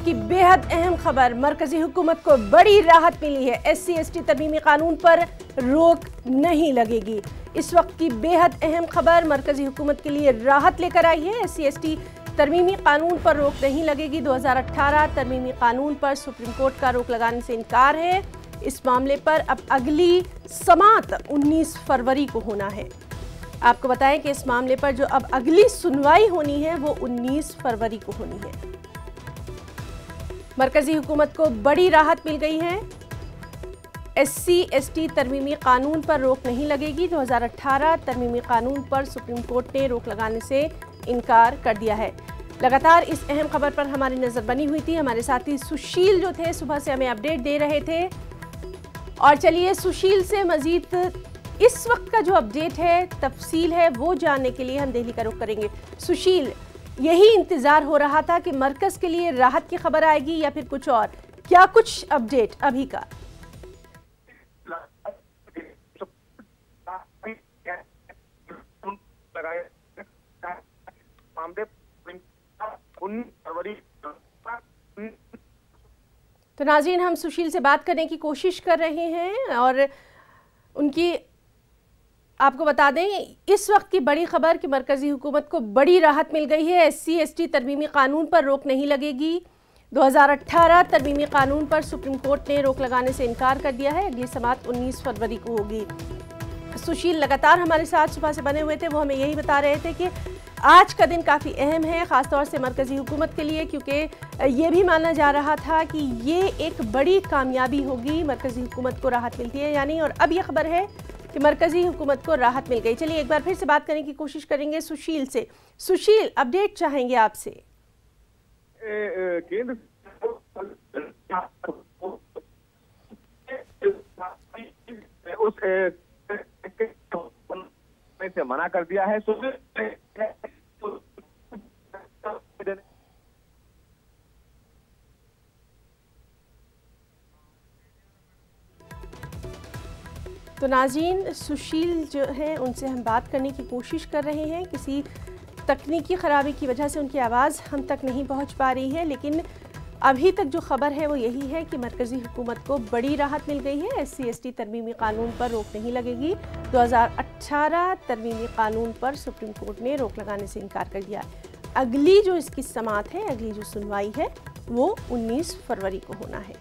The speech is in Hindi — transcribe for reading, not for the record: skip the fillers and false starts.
की बेहद अहम खबर, मरकजी हुकूमत को बड़ी राहत मिली है। SC/ST तरमीमी कानून पर रोक नहीं लगेगी। इस वक्त की बेहद अहम खबर मरकजी हुकूमत के लिए राहत लेकर आई है। SC/ST तरमीमी कानून पर रोक नहीं लगेगी। 2018 तरमीमी कानून पर सुप्रीम कोर्ट का रोक लगाने से इनकार है। इस मामले पर अब अगली समाअत 19 फरवरी को होना है। आपको बताएं कि इस मामले पर जो अब अगली सुनवाई होनी है वो 19 फरवरी को होनी है। मरकजी हुकूमत को बड़ी राहत मिल गई है। SC/ST तरमीमी कानून पर रोक नहीं लगेगी। 2018 तरमीमी कानून पर सुप्रीम कोर्ट ने रोक लगाने से इनकार कर दिया है। लगातार इस अहम खबर पर हमारी नजर बनी हुई थी। हमारे साथी सुशील जो थे सुबह से हमें अपडेट दे रहे थे, और चलिए सुशील से मजीद इस वक्त का जो अपडेट है, तफसील है, वो जानने के लिए हम दिल्ली का रुख करेंगे। सुशील, यही इंतजार हो रहा था कि मरकज के लिए राहत की खबर आएगी या फिर कुछ और? क्या कुछ अपडेट अभी का? तो नाज़रीन, हम सुशील से बात करने की कोशिश कर रहे हैं और उनकी आपको बता दें इस वक्त की बड़ी खबर कि मरकजी हुकूमत को बड़ी राहत मिल गई है। SC/ST तरमीमी कानून पर रोक नहीं लगेगी। 2018 तरमीमी कानून पर सुप्रीम कोर्ट ने रोक लगाने से इनकार कर दिया है। अगली समाअत 19 फरवरी को होगी। सुशील लगातार हमारे साथ सुबह से बने हुए थे, वो हमें यही बता रहे थे कि आज का दिन काफ़ी अहम है, ख़ासतौर से मरकजी हुकूमत के लिए, क्योंकि ये भी माना जा रहा था कि ये एक बड़ी कामयाबी होगी, मरकजी हुकूमत को राहत मिलती है यानी। और अब ये खबर है कि मरकजी हुकूमत को राहत मिल गई। चलिए एक बार फिर से बात करने की कोशिश करेंगे सुशील से। सुशील, अपडेट चाहेंगे आपसे। केंद्र से मना कर दिया है। तो नाज़रीन, सुशील जो हैं उनसे हम बात करने की कोशिश कर रहे हैं। किसी तकनीकी ख़राबी की वजह से उनकी आवाज़ हम तक नहीं पहुंच पा रही है, लेकिन अभी तक जो खबर है वो यही है कि मरकज़ी हुकूमत को बड़ी राहत मिल गई है। SC/ST तरमीमी कानून पर रोक नहीं लगेगी। 2018 तरमीमी कानून पर सुप्रीम कोर्ट ने रोक लगाने से इनकार कर दिया। अगली जो इसकी समाअत है, अगली जो सुनवाई है वो 19 फरवरी को होना है।